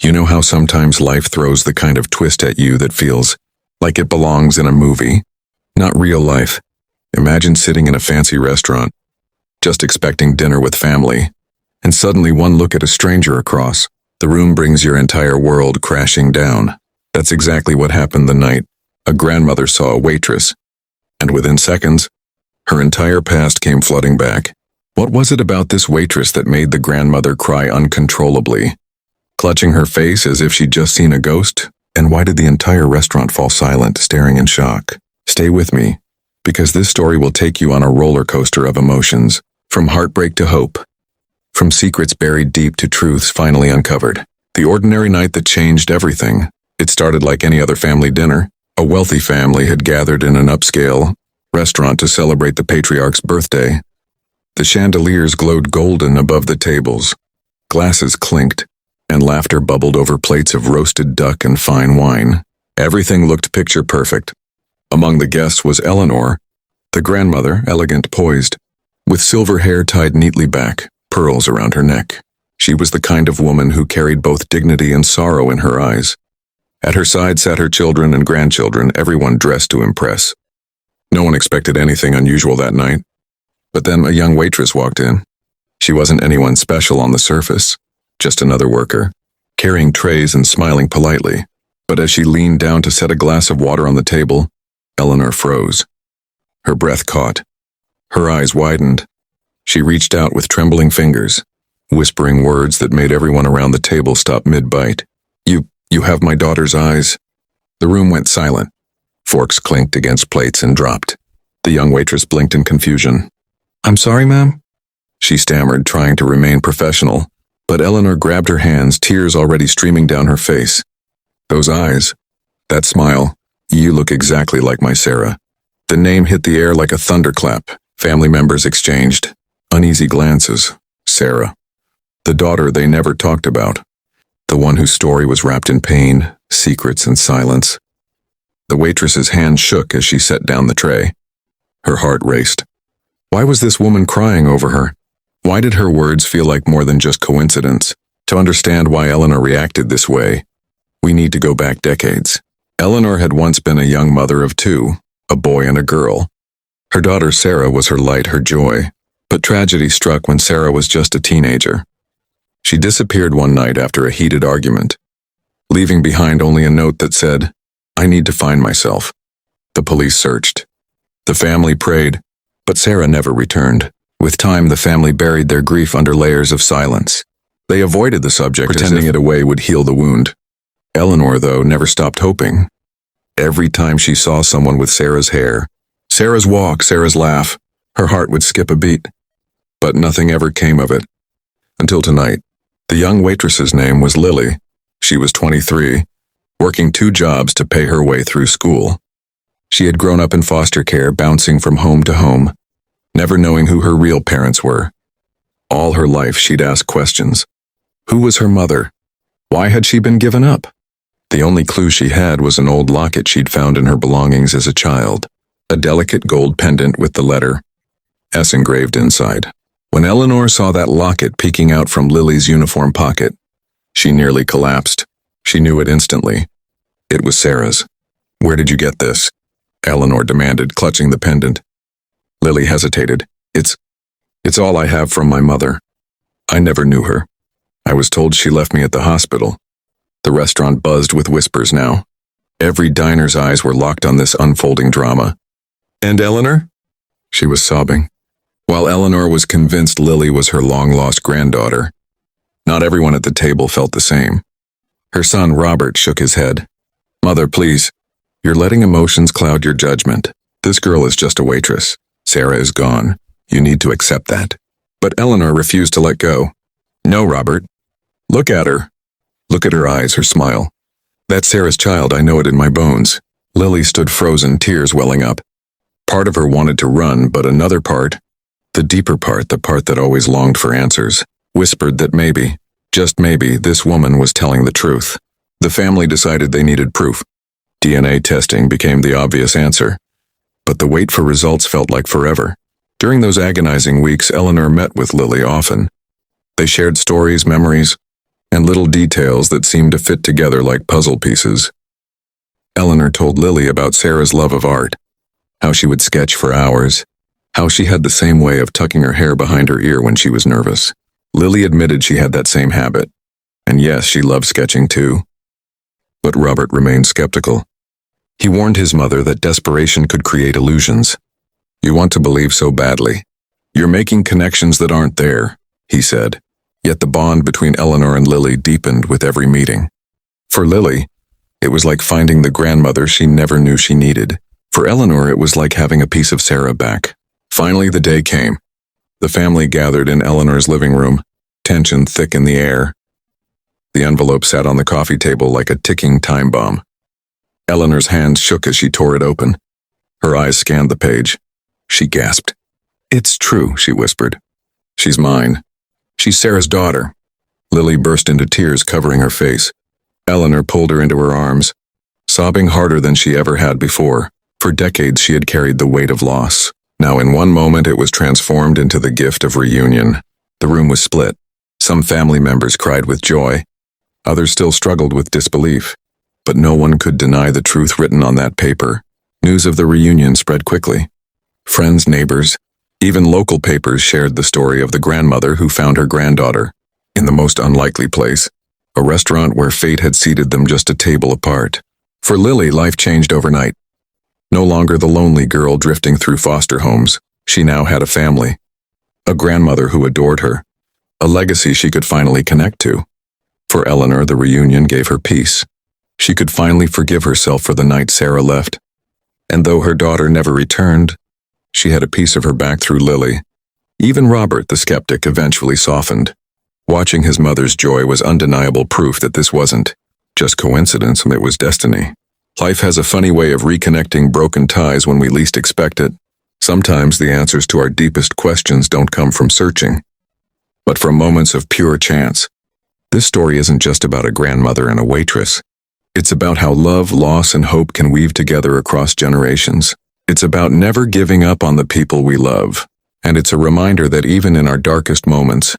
You know how sometimes life throws the kind of twist at you that feels like it belongs in a movie? Not real life. Imagine sitting in a fancy restaurant, just expecting dinner with family, and suddenly one look at a stranger across the room brings your entire world crashing down. That's exactly what happened the night a grandmother saw a waitress, and within seconds, her entire past came flooding back. What was it about this waitress that made the grandmother cry uncontrollably, clutching her face as if she'd just seen a ghost? And why did the entire restaurant fall silent, staring in shock? Stay with me, because this story will take you on a roller coaster of emotions, from heartbreak to hope, from secrets buried deep to truths finally uncovered. The ordinary night that changed everything. It started like any other family dinner. A wealthy family had gathered in an upscale restaurant to celebrate the patriarch's birthday. The chandeliers glowed golden above the tables, glasses clinked, and laughter bubbled over plates of roasted duck and fine wine. Everything looked picture perfect. Among the guests was Eleanor, the grandmother, elegant, poised, with silver hair tied neatly back, pearls around her neck. She was the kind of woman who carried both dignity and sorrow in her eyes. At her side sat her children and grandchildren, everyone dressed to impress. No one expected anything unusual that night. But then a young waitress walked in. She wasn't anyone special on the surface, just another worker, carrying trays and smiling politely. But as she leaned down to set a glass of water on the table, Eleanor froze. Her breath caught. Her eyes widened. She reached out with trembling fingers, whispering words that made everyone around the table stop mid-bite. You have my daughter's eyes." The room went silent. Forks clinked against plates and dropped. The young waitress blinked in confusion. "I'm sorry, ma'am?" She stammered, trying to remain professional, but Eleanor grabbed her hands, tears already streaming down her face. "Those eyes, that smile, you look exactly like my Sarah." The name hit the air like a thunderclap. Family members exchanged uneasy glances. Sarah. The daughter they never talked about. The one whose story was wrapped in pain, secrets, and silence. The waitress's hand shook as she set down the tray. Her heart raced. Why was this woman crying over her? Why did her words feel like more than just coincidence? To understand why Eleanor reacted this way, we need to go back decades. Eleanor had once been a young mother of two, a boy and a girl. Her daughter Sarah was her light, her joy. But tragedy struck when Sarah was just a teenager. She disappeared one night after a heated argument, leaving behind only a note that said, "I need to find myself." The police searched. The family prayed, but Sarah never returned. With time, the family buried their grief under layers of silence. They avoided the subject, pretending it away would heal the wound. Eleanor, though, never stopped hoping. Every time she saw someone with Sarah's hair, Sarah's walk, Sarah's laugh, her heart would skip a beat. But nothing ever came of it. Until tonight. The young waitress's name was Lily. She was 23, working 2 jobs to pay her way through school. She had grown up in foster care, bouncing from home to home, never knowing who her real parents were. All her life she'd ask questions. Who was her mother? Why had she been given up? The only clue she had was an old locket she'd found in her belongings as a child, a delicate gold pendant with the letter S engraved inside. When Eleanor saw that locket peeking out from Lily's uniform pocket, she nearly collapsed. She knew it instantly. It was Sarah's. "Where did you get this?" Eleanor demanded, clutching the pendant. Lily hesitated. It's all I have from my mother. I never knew her. I was told she left me at the hospital." The restaurant buzzed with whispers now. Every diner's eyes were locked on this unfolding drama. "And Eleanor?" She was sobbing. While Eleanor was convinced Lily was her long-lost granddaughter, not everyone at the table felt the same. Her son, Robert, shook his head. "Mother, please. You're letting emotions cloud your judgment. This girl is just a waitress. Sarah is gone. You need to accept that." But Eleanor refused to let go. "No, Robert. Look at her. Look at her eyes, her smile. That's Sarah's child, I know it in my bones." Lily stood frozen, tears welling up. Part of her wanted to run, but another part, the deeper part, the part that always longed for answers, whispered that maybe, just maybe, this woman was telling the truth. The family decided they needed proof. DNA testing became the obvious answer. But the wait for results felt like forever. During those agonizing weeks, Eleanor met with Lily often. They shared stories, memories, and little details that seemed to fit together like puzzle pieces. Eleanor told Lily about Sarah's love of art, how she would sketch for hours, how she had the same way of tucking her hair behind her ear when she was nervous. Lily admitted she had that same habit, and yes, she loved sketching too. But Robert remained skeptical. He warned his mother that desperation could create illusions. "You want to believe so badly. You're making connections that aren't there," he said. Yet the bond between Eleanor and Lily deepened with every meeting. For Lily, it was like finding the grandmother she never knew she needed. For Eleanor, it was like having a piece of Sarah back. Finally, the day came. The family gathered in Eleanor's living room, tension thick in the air. The envelope sat on the coffee table like a ticking time bomb. Eleanor's hands shook as she tore it open. Her eyes scanned the page. She gasped. "It's true," she whispered. "She's mine. She's Sarah's daughter." Lily burst into tears, covering her face. Eleanor pulled her into her arms, sobbing harder than she ever had before. For decades she had carried the weight of loss. Now in one moment it was transformed into the gift of reunion. The room was split. Some family members cried with joy. Others still struggled with disbelief. But no one could deny the truth written on that paper. News of the reunion spread quickly. Friends, neighbors, even local papers shared the story of the grandmother who found her granddaughter in the most unlikely place, a restaurant where fate had seated them just a table apart. For Lily, life changed overnight. No longer the lonely girl drifting through foster homes, she now had a family. A grandmother who adored her, a legacy she could finally connect to. For Eleanor, the reunion gave her peace. She could finally forgive herself for the night Sarah left. And though her daughter never returned, she had a piece of her back through Lily. Even Robert, the skeptic, eventually softened. Watching his mother's joy was undeniable proof that this wasn't just coincidence, it was destiny. Life has a funny way of reconnecting broken ties when we least expect it. Sometimes the answers to our deepest questions don't come from searching, but from moments of pure chance. This story isn't just about a grandmother and a waitress. It's about how love, loss, and hope can weave together across generations. It's about never giving up on the people we love. And it's a reminder that even in our darkest moments,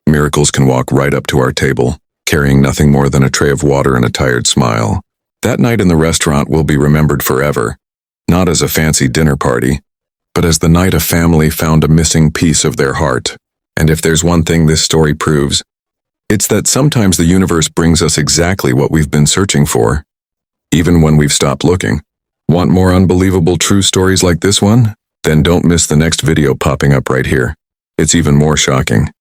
miracles can walk right up to our table, carrying nothing more than a tray of water and a tired smile. That night in the restaurant will be remembered forever, not as a fancy dinner party, but as the night a family found a missing piece of their heart. And if there's one thing this story proves, it's that sometimes the universe brings us exactly what we've been searching for, even when we've stopped looking. Want more unbelievable true stories like this one? Then don't miss the next video popping up right here. It's even more shocking.